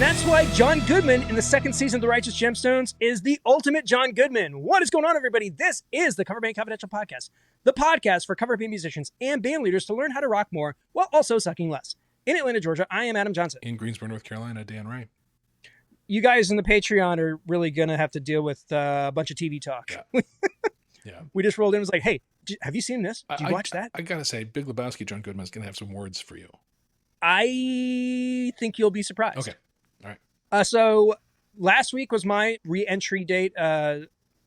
that's why John Goodman in the second season of The Righteous Gemstones is the ultimate John Goodman. What is going on, everybody? This is the Cover Band Confidential Podcast, the podcast for cover band musicians and band leaders to learn how to rock more while also sucking less. In Atlanta, Georgia, I am Adam Johnson. In Greensboro, North Carolina, Dan Ray. You guys in the Patreon are really going to have to deal with a bunch of TV talk. Yeah. Yeah. We just rolled in and was like, hey, have you seen this? Did you watch that? I got to say, Big Lebowski, John Goodman is going to have some words for you. I think you'll be surprised. Okay. All right. So last week was my re-entry date.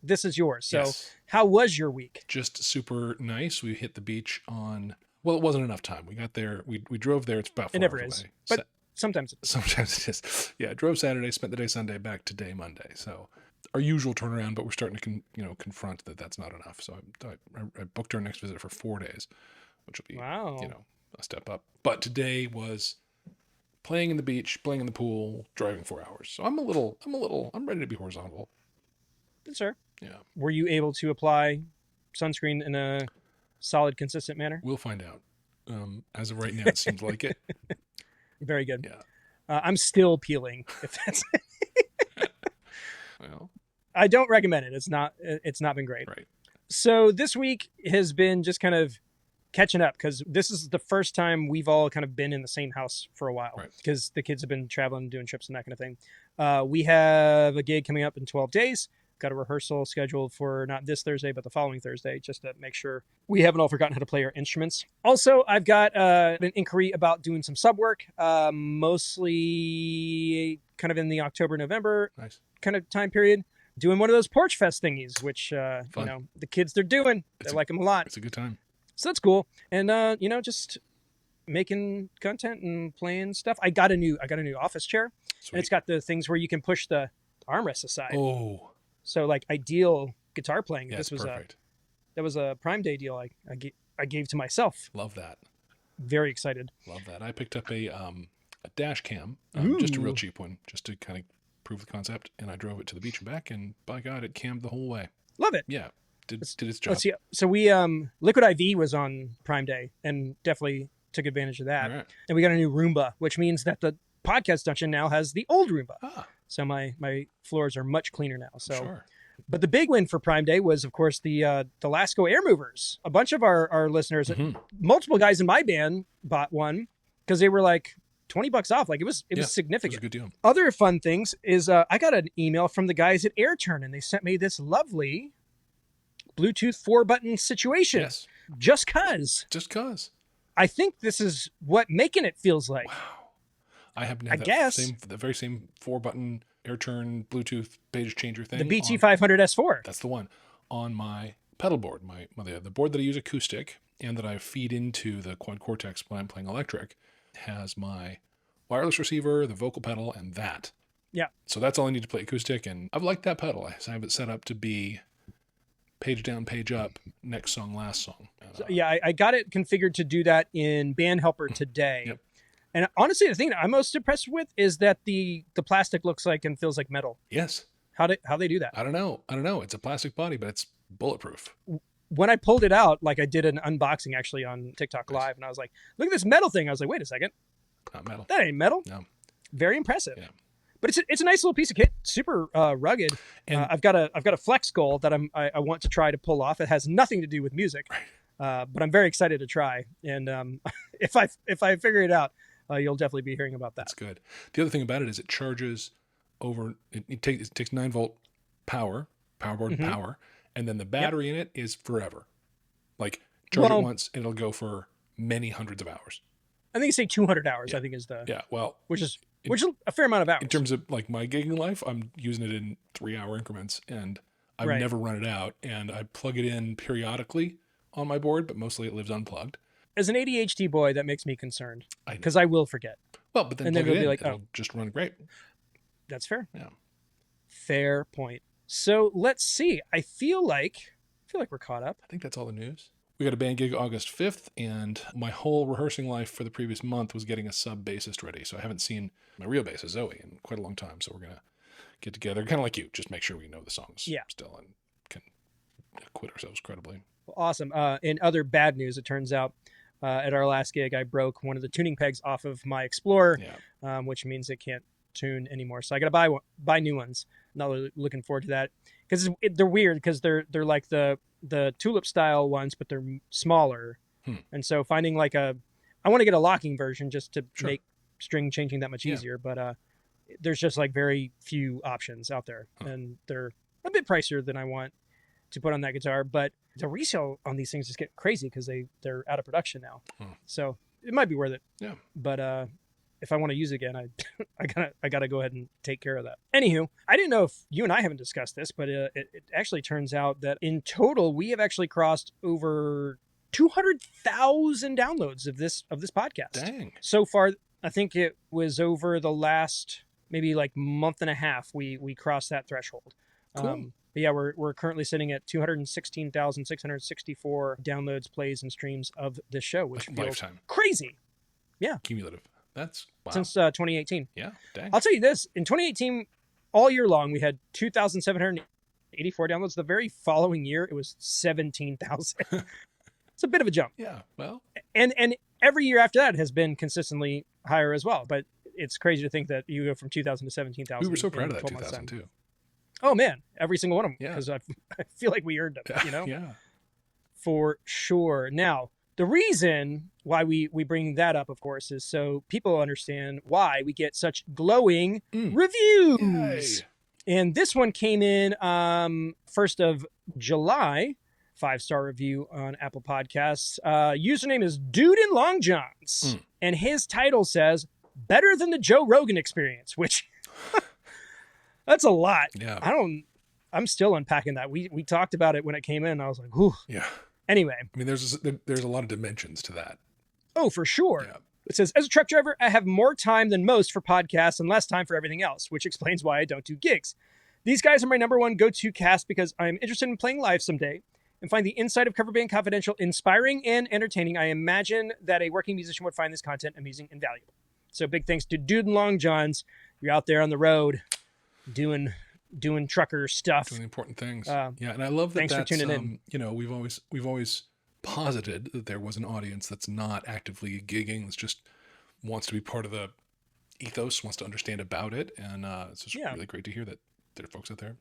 This is yours. So Yes. How was your week? Just super nice. We hit the beach well, it wasn't enough time. We got there. We drove there. It's about 4 It never hours is. away. But sometimes it is. Sometimes it is. Yeah, drove Saturday, spent the day Sunday, back today Monday. So our usual turnaround, but we're starting to confront that that's not enough. So I booked our next visit for 4 days, which will be Wow. a step up. But today was playing in the beach, playing in the pool, driving 4 hours. So I'm ready to be horizontal. Good, sir. Yeah. Were you able to apply sunscreen in a solid, consistent manner? We'll find out. As of right now, it seems like it. Very good. Yeah. I'm still peeling. If that's, Well, I don't recommend it. It's not been great. right. So this week has been just kind of catching up because this is the first time we've all kind of been in the same house for a while Right. because the kids have been traveling, doing trips and that kind of thing. We have a gig coming up in 12 days. Got a rehearsal scheduled for not this Thursday, but the following Thursday, just to make sure we haven't all forgotten how to play our instruments. Also, I've got an inquiry about doing some sub work, mostly kind of in the October, November Nice. kind of time period. Doing one of those Porch Fest thingies, which, Fun. the kids, they're doing. They like them a lot. It's a good time. So that's cool. And, just making content and playing stuff. I got a new office chair. Sweet. And it's got the things where you can push the armrests aside. Oh, So like ideal guitar playing. yes, This was perfect. that was a Prime Day deal I gave to myself. Love that. Very excited. Love that. I picked up a dash cam, just a real cheap one, just to kind of prove the concept. And I drove it to the beach and back, and by God, it cammed the whole way. Love it. Yeah, did its job. Let's see. So we Liquid IV was on Prime Day and definitely took advantage of that. All right. And we got a new Roomba, which means that the podcast dungeon now has the old Roomba. Ah, So my floors are much cleaner now. So, sure. but the big win for Prime Day was, of course, the Lasco Air Movers. A bunch of our listeners, Mhm. multiple guys in my band bought one because they were like $20 off. Like it was It was significant. a good deal. Other fun things is I got an email from the guys at AirTurn, and they sent me this lovely Bluetooth 4-button situation. Yes, Just cause. just cause. I think this is what making it feels like. Wow. I happen to I have guess. the very same 4-button AirTurn Bluetooth page changer thing. The BT on- 500S4. That's the one on my pedal board, the board that I use acoustic and that I feed into the Quad Cortex when I'm playing electric has my wireless receiver, the vocal pedal, and that. Yeah. So that's all I need to play acoustic, and I've liked that pedal. I have it set up to be page down, page up, next song, last song. Yeah, I got it configured to do that in Band Helper today. Yep. And honestly, the thing that I'm most impressed with is that the plastic looks like and feels like metal. Yes. How they do that? I don't know. It's a plastic body, but it's bulletproof. When I pulled it out, like I did an unboxing actually on TikTok Nice. Live, and I was like, look at this metal thing. I was like, wait a second, Not metal. that ain't metal. No. Very impressive. Yeah. But it's a nice little piece of kit, super rugged. And I've got a flex goal that I want to try to pull off. It has nothing to do with music, but I'm very excited to try. And if I figure it out, you'll definitely be hearing about that. that's good. The other thing about it is it charges over. It takes 9-volt power Mm-hmm. power, and then the battery in it is forever. Like charge Well- it once, and it'll go for many hundreds of hours. I think you say 200 hours. Yeah. I think is the Yeah. Well, which is a fair amount of hours. in terms of like my gigging life, I'm using it in 3-hour increments, and I've Right. never run it out. And I plug it in periodically on my board, but mostly it lives unplugged. As an ADHD boy, that makes me concerned I know. because I will forget. Well, but then and then plug it it'll be in, like, it'll just run great. That's fair. Yeah. Fair point. So let's see. I feel like we're caught up. I think that's all the news. We got a band gig August 5th, and my whole rehearsing life for the previous month was getting a sub bassist ready. So I haven't seen my real bassist, Zoe, in quite a long time. So we're going to get together, kind of like you, just make sure we know the songs still and can acquit ourselves credibly. Awesome. In other bad news, it turns out at our last gig, I broke one of the tuning pegs off of my Explorer, Yeah. which means it can't tune anymore. So I got to buy new ones. Not really looking forward to that because they're weird because they're like the tulip style ones, but they're smaller. And so finding like I want to get a locking version just to make string changing that much easier. But there's just like very few options out there, and they're a bit pricier than I want to put on that guitar. But the resale on these things is getting crazy because they're out of production now. So it might be worth it. Yeah. But if I want to use it again, I gotta go ahead and take care of that. Anywho, I didn't know if you and I haven't discussed this, but it actually turns out that in total we have actually crossed over 200,000 downloads of this podcast. Dang. So far, I think it was over the last maybe like month and a half we crossed that threshold. Cool. But yeah, we're currently sitting at 216,664 downloads, plays, and streams of this show, which feels lifetime. Crazy. Yeah. Cumulative. That's wow. Since 2018. Yeah. Dang. I'll tell you this: in 2018, all year long, we had 2,784 downloads. The very following year, it was 17,000. It's a bit of a jump. Yeah. Well. And every year after that has been consistently higher as well. But it's crazy to think that you go from 2,000 to 17,000. We were so proud of that 2,000 too. Oh man, every single one of them. Yeah. Because I feel like we earned them. You know. Yeah. For sure. Now, the reason why we bring that up, of course, is so people understand why we get such glowing reviews. Yay. And this one came in 1st of July, 5-star review on Apple Podcasts. Username is Dude in Long Johns. And his title says, better than the Joe Rogan experience, which that's a lot. Yeah. I'm still unpacking that. We talked about it when it came in. I was like, whew. Yeah. Anyway. I mean, there's a lot of dimensions to that. Oh, for sure. Yeah. It says, as a truck driver, I have more time than most for podcasts and less time for everything else, which explains why I don't do gigs. These guys are my number one go-to cast because I'm interested in playing live someday and find the inside of Cover Band Confidential inspiring and entertaining. I imagine that a working musician would find this content amusing and valuable. So big thanks to Dude and Long Johns. You're out there on the road doing trucker stuff. Doing important things. Yeah, and I love that. Thanks for tuning in. You know, we've always posited that there was an audience that's not actively gigging, that's just wants to be part of the ethos, wants to understand about it, and it's just really great to hear that there are folks out there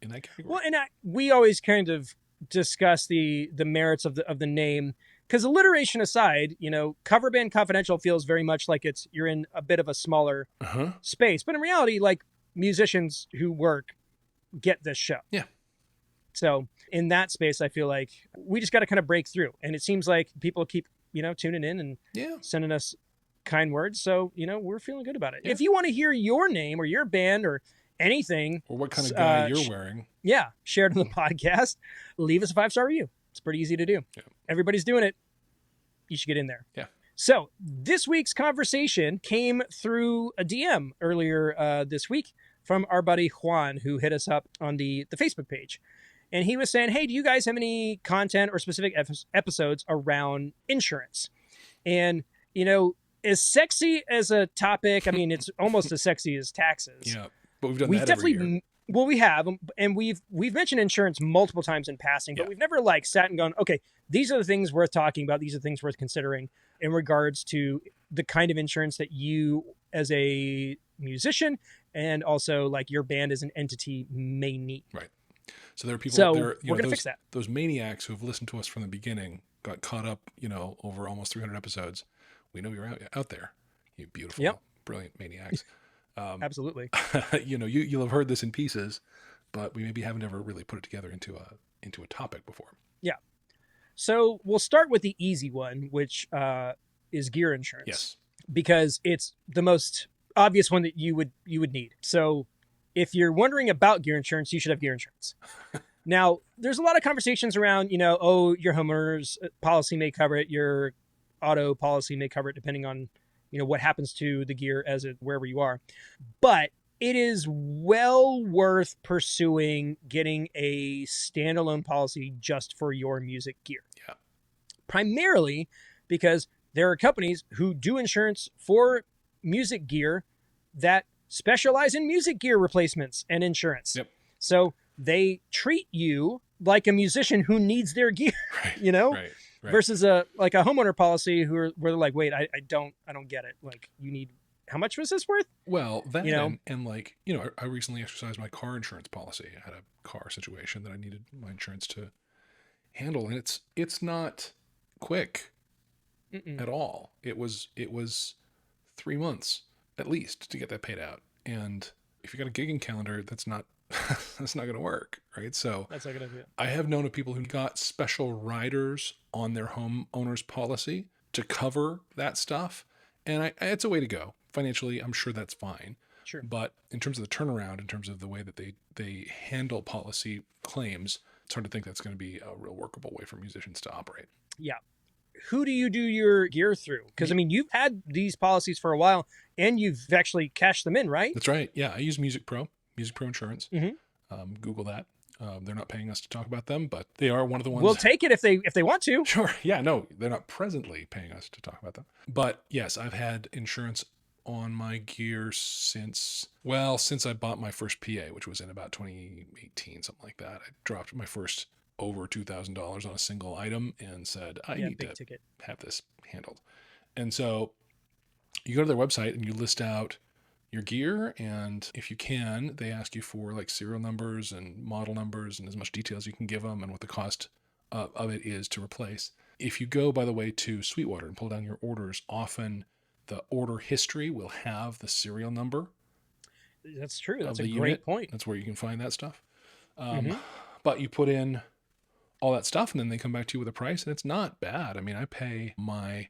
in that category. Well, and we always kind of discuss the merits of the name, because alliteration aside, you know, Cover Band Confidential feels very much like you're in a bit of a smaller space, but in reality, like, musicians who work get this show. Yeah. So in that space, I feel like we just got to kind of break through. And it seems like people keep, tuning in and sending us kind words. So, we're feeling good about it. Yeah. If you want to hear your name or your band or anything. Or what kind of guy you're wearing. Yeah. Shared on the podcast. Leave us a 5-star review. It's pretty easy to do. Yeah. Everybody's doing it. You should get in there. Yeah. So this week's conversation came through a DM earlier this week from our buddy Juan, who hit us up on the Facebook page. And he was saying, hey, do you guys have any content or specific episodes around insurance? And, as sexy as a topic, I mean, it's almost as sexy as taxes. Yeah, but we've done that every year. Well, we have, and we've mentioned insurance multiple times in passing, but we've never sat and gone, okay, these are the things worth talking about. These are the things worth considering in regards to the kind of insurance that you as a musician and also like your band as an entity may need. Right. So there are people we're going to fix that. Those maniacs who have listened to us from the beginning, got caught up, over almost 300 episodes. We know you're out there. You beautiful, brilliant maniacs. Absolutely. You'll have heard this in pieces, but we maybe haven't ever really put it together into a topic before. Yeah. So we'll start with the easy one, which is gear insurance. Yes. Because it's the most obvious one that you would need. So if you're wondering about gear insurance, you should have gear insurance. Now, there's a lot of conversations around, your homeowner's policy may cover it, your auto policy may cover it, depending on, what happens to the gear wherever you are. But it is well worth pursuing getting a standalone policy just for your music gear. Yeah. Primarily because there are companies who do insurance for music gear that specialize in music gear replacements and insurance. Yep. So they treat you like a musician who needs their gear, Right. Right. Versus a homeowner policy where they're like, wait, I don't get it. Like, you need how much was this worth? Well, that You know? and like, I recently exercised my car insurance policy. I had a car situation that I needed my insurance to handle, and it's not quick Mm-mm. at all. It was 3 months at least to get that paid out. And if you got a gigging calendar, that's not that's not going to work, right? So That's not gonna be it. I have known of people who got special riders on their homeowner's policy to cover that stuff, and it's a way to go. Financially, I'm sure that's fine. Sure. But in terms of the turnaround, in terms of the way that they handle policy claims, it's hard to think that's going to be a real workable way for musicians to operate. Yeah. Who do you do your gear through? Because I mean, you've had these policies for a while, and you've actually cashed them in, right? That's right. Yeah, I use Music Pro Insurance. Mm-hmm. Google that. They're not paying us to talk about them, but they are one of the ones. We'll take it if they want to. Sure. Yeah, no, they're not presently paying us to talk about them. But yes, I've had insurance on my gear since I bought my first PA, which was in about 2018, something like that. I dropped my first over $2,000 on a single item and said, I need to ticket. have this handled. And so you go to their website and you list out your gear, and if you can, they ask you for like serial numbers and model numbers and as much detail as you can give them and what the cost of it is to replace. If you go, by the way, to Sweetwater and pull down your orders, often the order history will have the serial number. That's true. That's a the great unit. point. That's where you can find that stuff. Mhm. But you put in all that stuff and then they come back to you with a price, and it's not bad. I mean, I pay my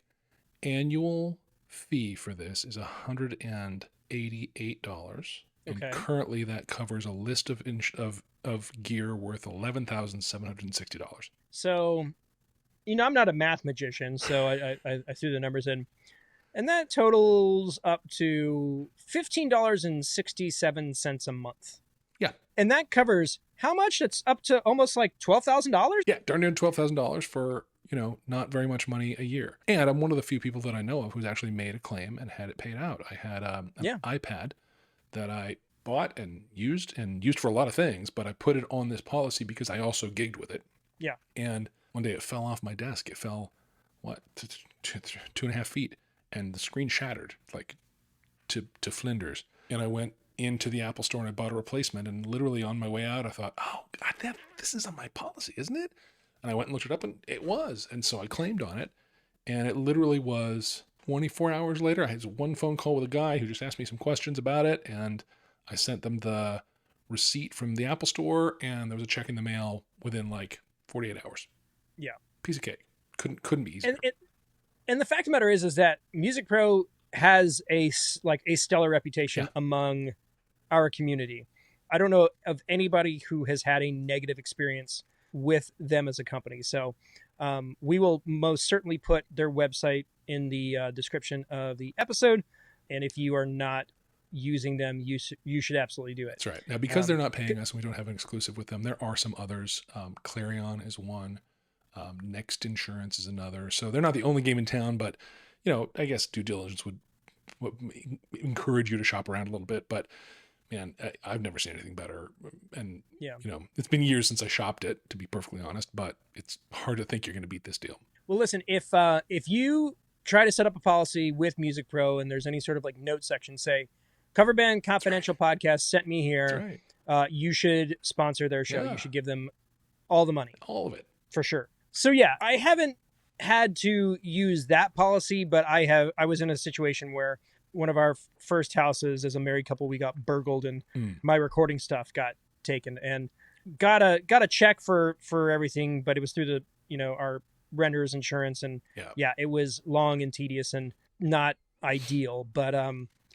annual fee for this is $188. And Okay. currently that covers a list of gear worth $11,760. So, I'm not a math magician, so I threw the numbers in, and that totals up to $15.67 a month. Yeah. And that covers how much? It's up to almost like $12,000? Yeah, darn near $12,000 for, not very much money a year. And I'm one of the few people that I know of who's actually made a claim and had it paid out. I had an iPad that I bought and used for a lot of things, but I put it on this policy because I also gigged with it. Yeah. And one day it fell off my desk. It fell, 2.5 feet, and the screen shattered like to flinders. And I went into the Apple store and I bought a replacement, and literally on my way out I thought, oh God, this is on my policy, isn't it? And I went and looked it up, and it was. And so I claimed on it, and it literally was 24 hours later. I had one phone call with a guy who just asked me some questions about it, and I sent them the receipt from the Apple store, and there was a check in the mail within like 48 hours. Yeah. Piece of cake. Couldn't be easier. And the fact of the matter is that Music Pro has a stellar reputation among our community. I don't know of anybody who has had a negative experience with them as a company. So we will most certainly put their website in the description of the episode. And if you are not using them, you should absolutely do it. That's right. Now, because they're not paying us and we don't have an exclusive with them, there are some others. Clarion is one. Next Insurance is another. So they're not the only game in town, but I guess due diligence would encourage you to shop around a little bit. But man, I've never seen anything better. And it's been years since I shopped it, to be perfectly honest, but it's hard to think you're going to beat this deal. Well, listen, if you try to set up a policy with Music Pro and there's any sort of like note section, say Cover Band Confidential Podcast sent me here. Right. You should sponsor their show. Yeah. You should give them all the money. All of it. For sure. So yeah, I haven't had to use that policy, but I was in a situation where one of our first houses as a married couple, we got burgled and my recording stuff got taken, and got a check for everything, but it was through the, our renter's insurance. And it was long and tedious and not ideal, but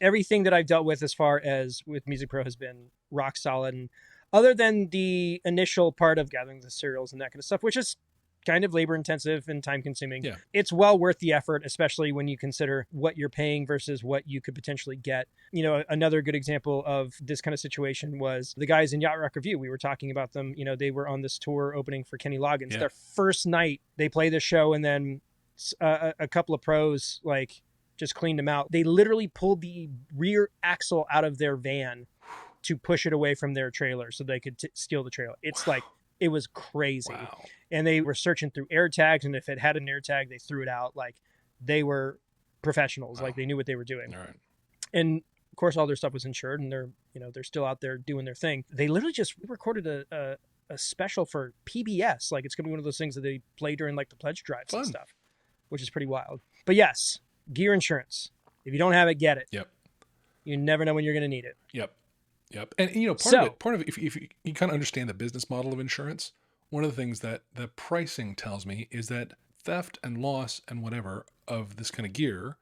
everything that I've dealt with as far as with Music Pro has been rock solid. And other than the initial part of gathering the serials and that kind of stuff, which is kind of labor intensive and time consuming, it's well worth the effort, especially when you consider what you're paying versus what you could potentially get. Another good example of this kind of situation was the guys in Yacht Rock Review. We were talking about them. They were on this tour opening for Kenny Loggins. Their first night, they play the show, and then a couple of pros just cleaned them out. They literally pulled the rear axle out of their van to push it away from their trailer so they could steal the trailer. It's it was crazy. Wow. And they were searching through air tags, and if it had an air tag, they threw it out. They were professionals. Wow. They knew what they were doing. All right. And of course, all their stuff was insured, and they're still out there doing their thing. They literally just recorded a special for PBS. Like, it's gonna be one of those things that they play during like the pledge drives and stuff, which is pretty wild. But yes, gear insurance. If you don't have it, get it. Yep. You never know when you're gonna need it. Yep. And part of it, if you kind of understand the business model of insurance, one of the things that the pricing tells me is that theft and loss and whatever of this kind of gear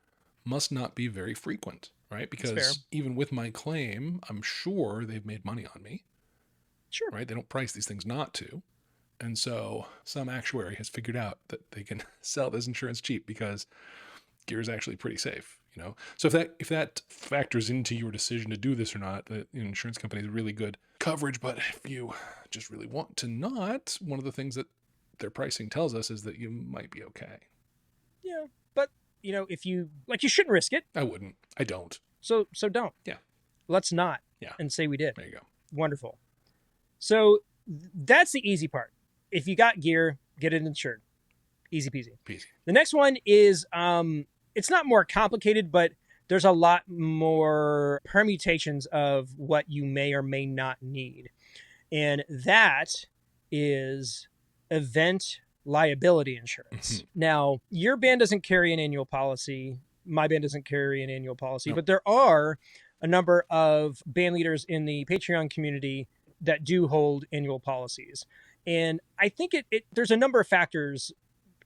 must not be very frequent, right? Because even with my claim, I'm sure they've made money on me. Sure. Right? They don't price these things not to. And so some actuary has figured out that they can sell this insurance cheap because gear is actually pretty safe, So if that factors into your decision to do this or not, the insurance company is really good coverage. But if you just really want to not, one of the things that their pricing tells us is that you might be okay. Yeah. But, if you shouldn't risk it. I wouldn't. I don't. So don't. Yeah. Let's not. Yeah. And say we did. There you go. Wonderful. So that's the easy part. If you got gear, get it insured. Easy peasy. The next one is, it's not more complicated, but there's a lot more permutations of what you may or may not need. And that is event liability insurance. Mm-hmm. Now, your band doesn't carry an annual policy. My band doesn't carry an annual policy, but there are a number of band leaders in the Patreon community that do hold annual policies. And I think there's a number of factors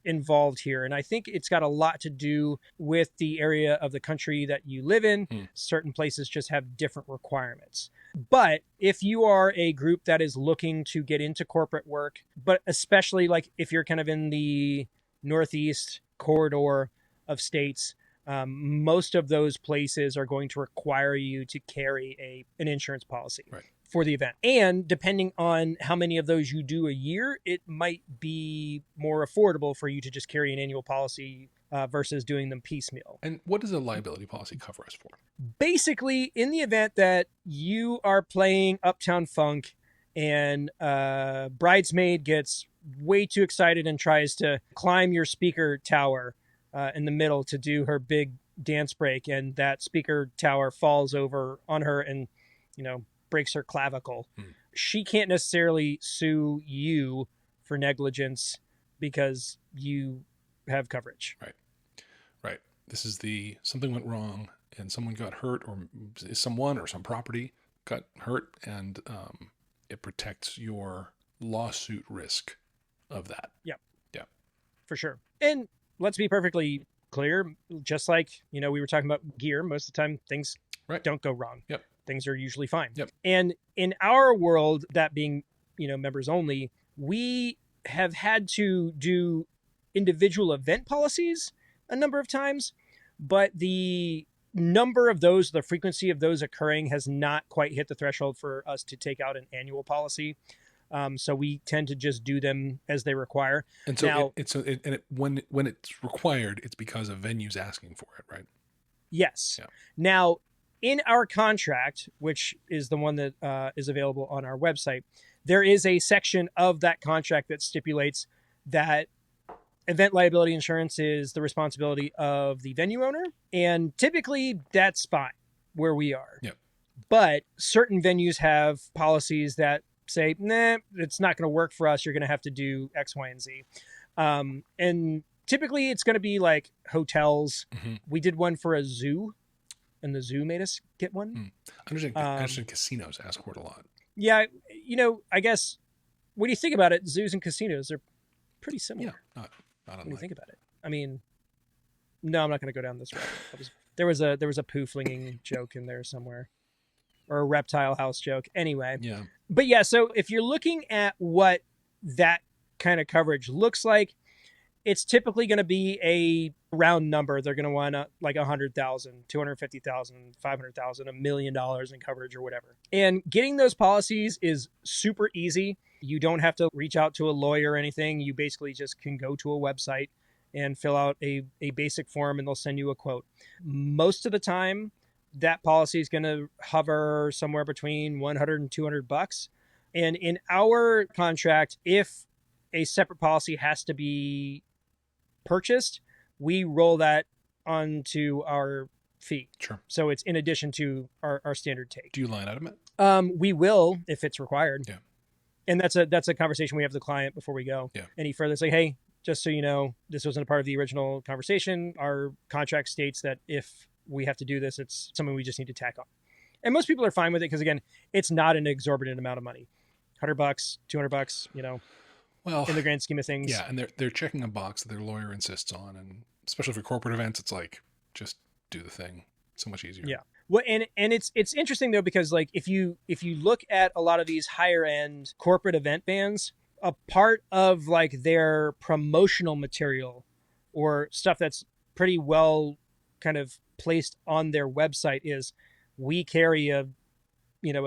involved here. And I think it's got a lot to do with the area of the country that you live in. Certain places just have different requirements. But if you are a group that is looking to get into corporate work, but especially like if you're kind of in the Northeast corridor of states, most of those places are going to require you to carry an insurance policy. Right. For the event. And depending on how many of those you do a year, it might be more affordable for you to just carry an annual policy versus doing them piecemeal. And what does a liability policy cover us for? Basically, in the event that you are playing Uptown Funk and bridesmaid gets way too excited and tries to climb your speaker tower in the middle to do her big dance break, and that speaker tower falls over on her and, breaks her clavicle. She can't necessarily sue you for negligence because you have coverage. Right. This is something went wrong and someone got hurt, or someone or some property got hurt, and it protects your lawsuit risk of that. Yep. For sure. And let's be perfectly clear, just like, we were talking about gear, most of the time things don't go wrong. Yep. Things are usually fine. Yep. And in our world, that being, members only, we have had to do individual event policies a number of times, but the number of those, the frequency of those occurring has not quite hit the threshold for us to take out an annual policy. So we tend to just do them as they require. And so now, when it's required, it's because a venue's asking for it, right? Yes. Yeah. Now, in our contract, which is the one that is available on our website, there is a section of that contract that stipulates that event liability insurance is the responsibility of the venue owner. And typically that's fine where we are. Yep. But certain venues have policies that say, nah, it's not going to work for us. You're going to have to do X, Y, and Z. And typically it's going to be like hotels. Mm-hmm. We did one for a zoo, and the zoo made us get one. I understand casinos ask for it a lot. Yeah. I guess when you think about it, zoos and casinos are pretty similar. Yeah. Not when you think about it. I mean, no, I'm not going to go down this road. There was a poo flinging joke in there somewhere, or a reptile house joke. Anyway. Yeah. But yeah, so if you're looking at what that kind of coverage looks like, it's typically going to be a round number. They're going to want like 100,000, 250,000, 500,000, $1 million in coverage or whatever. And getting those policies is super easy. You don't have to reach out to a lawyer or anything. You basically just can go to a website and fill out a basic form, and they'll send you a quote. Most of the time, that policy is going to hover somewhere between $100 and $200. And in our contract, if a separate policy has to be purchased, we roll that onto our fee. Sure. So it's in addition to our standard take. Do you line item it? We will if it's required. Yeah. And that's a conversation we have with the client before we go any further. It's like, hey, just so you know, this wasn't a part of the original conversation. Our contract states that if we have to do this, it's something we just need to tack on. And most people are fine with it because, again, it's not an exorbitant amount of money. $100, $200, Well, in the grand scheme of things. Yeah, and they're checking a box that their lawyer insists on, and especially for corporate events, it's like, just do the thing. So much easier. Yeah. Well, and it's interesting though, because like if you look at a lot of these higher end corporate event bands, a part of like their promotional material or stuff that's pretty well kind of placed on their website is we carry a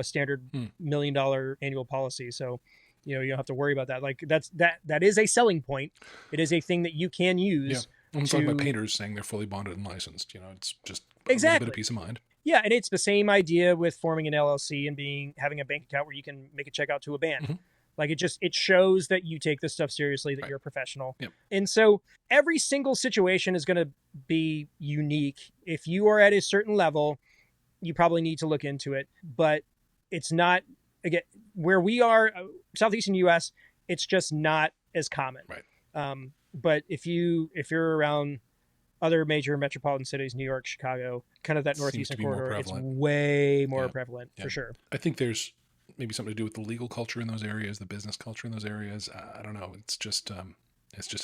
standard $1 million annual policy. So, you don't have to worry about that. Like that is a selling point. It is a thing that you can use. Yeah. I'm talking about painters saying they're fully bonded and licensed. It's just a exactly little bit of peace of mind. Yeah, and it's the same idea with forming an LLC and having a bank account where you can make a check out to a band. Mm-hmm. Like it shows that you take this stuff seriously, that you're a professional. Yep. And so every single situation is going to be unique. If you are at a certain level, you probably need to look into it, but it's not, again, where we are, Southeastern US, it's just not as common. Right. But if you're around other major metropolitan cities, New York, Chicago, kind of that northeastern corridor, it's way more prevalent for sure. I think there's maybe something to do with the legal culture in those areas, the business culture in those areas. I don't know. It's just a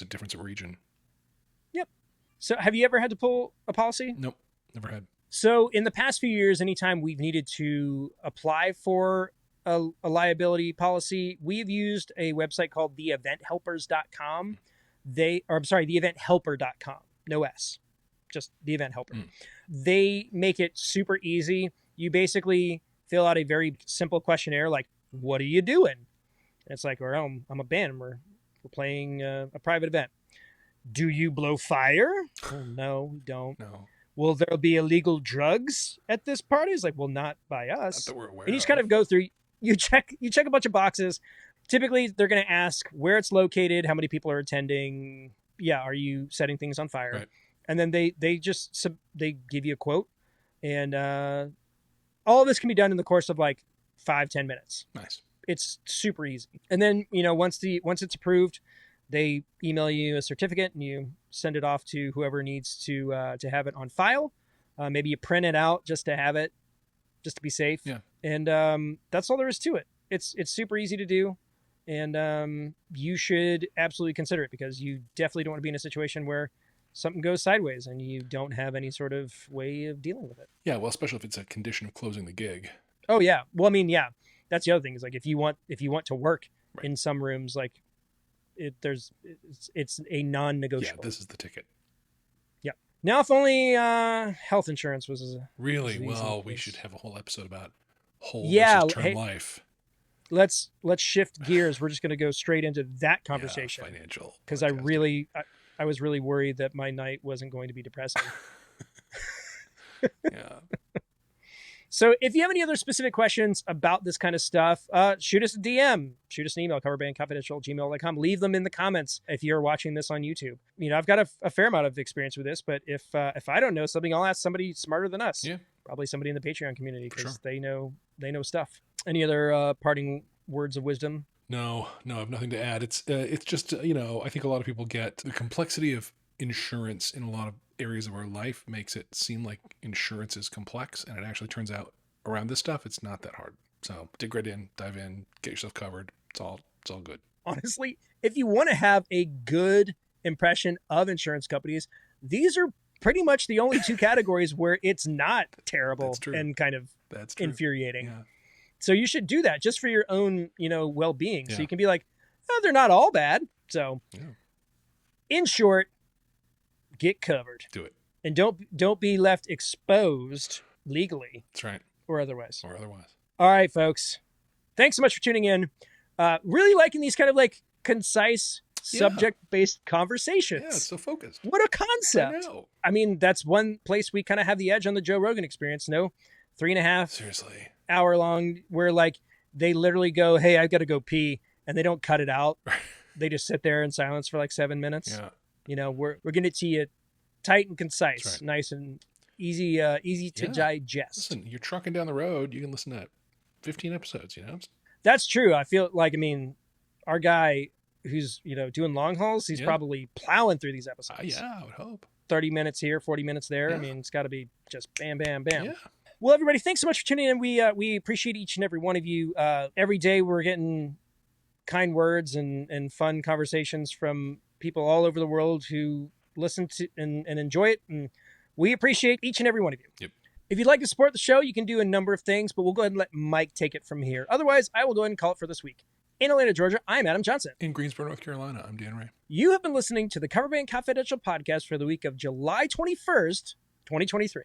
difference of region. Yep. So have you ever had to pull a policy? Nope, never had. So in the past few years, anytime we've needed to apply for a liability policy, we've used a website called theeventhelpers.com. theeventhelper.com. No S, just the event helper. They make it super easy. You basically fill out a very simple questionnaire like, what are you doing? And it's like, well, I'm a band. We're playing a private event. Do you blow fire? Oh, no, we don't. No. Will there be illegal drugs at this party? It's like, well, not by us. Not that we're aware and you just kind of go through, you check a bunch of boxes. Typically, they're going to ask where it's located, how many people are attending. Yeah, are you setting things on fire? Right. And then they give you a quote, and all of this can be done in the course of like 5-10 minutes. Nice. It's super easy. And then once it's approved, they email you a certificate and you send it off to whoever needs to have it on file. Maybe you print it out just to have it, just to be safe. Yeah. And that's all there is to it. It's super easy to do. And you should absolutely consider it because you definitely don't want to be in a situation where something goes sideways and you don't have any sort of way of dealing with it. Yeah, well, especially if it's a condition of closing the gig. Oh yeah. Well, I mean, yeah, that's the other thing is like if you want to work in some rooms, like it's a non-negotiable. Yeah, this is the ticket. Yeah. Now, if only health insurance was really well, we should have a whole episode about whole versus term life. Let's shift gears. We're just going to go straight into that conversation. Yeah, financial. Because I was really worried that my night wasn't going to be depressing. Yeah. So if you have any other specific questions about this kind of stuff, shoot us a DM, shoot us an email, coverbandconfidential@gmail.com. Leave them in the comments if you're watching this on YouTube. I've got a fair amount of experience with this, but if I don't know something, I'll ask somebody smarter than us. Yeah. Probably somebody in the Patreon community because sure. they know stuff. Any other parting words of wisdom? No, I have nothing to add. It's just, I think a lot of people get the complexity of insurance in a lot of areas of our life makes it seem like insurance is complex, and it actually turns out around this stuff, it's not that hard. So dig right in, dive in, get yourself covered. It's all good. Honestly, if you want to have a good impression of insurance companies, these are pretty much the only two categories where it's not terrible and kind of infuriating. Yeah. So you should do that just for your own, well-being. So you can be like, oh, they're not all bad. So in short, get covered. Do it. And don't be left exposed legally. That's right. Or otherwise. All right, folks. Thanks so much for tuning in. Really liking these kind of like concise subject-based conversations. Yeah, it's so focused. What a concept. I know. I mean, that's one place we kind of have the edge on the Joe Rogan Experience. 3.5 hour long where like they literally go, hey, I've got to go pee, and they don't cut it out. They just sit there in silence for like 7 minutes. Yeah. We're getting it to you tight and concise, right. nice and easy to digest. Listen, you're trucking down the road, you can listen to 15 episodes, That's true. I feel like, I mean, our guy who's, doing long hauls, he's probably plowing through these episodes. I would hope. 30 minutes here, 40 minutes there. I mean, it's got to be just bam, bam, bam. Yeah. Well, everybody, thanks so much for tuning in. We appreciate each and every one of you. Every day we're getting kind words and fun conversations from people all over the world who listen to and enjoy it. And we appreciate each and every one of you. Yep. If you'd like to support the show, you can do a number of things, but we'll go ahead and let Mike take it from here. Otherwise, I will go ahead and call it for this week. In Atlanta, Georgia, I'm Adam Johnson. In Greensboro, North Carolina, I'm Dan Ray. You have been listening to the Coverband Confidential podcast for the week of July 21st, 2023.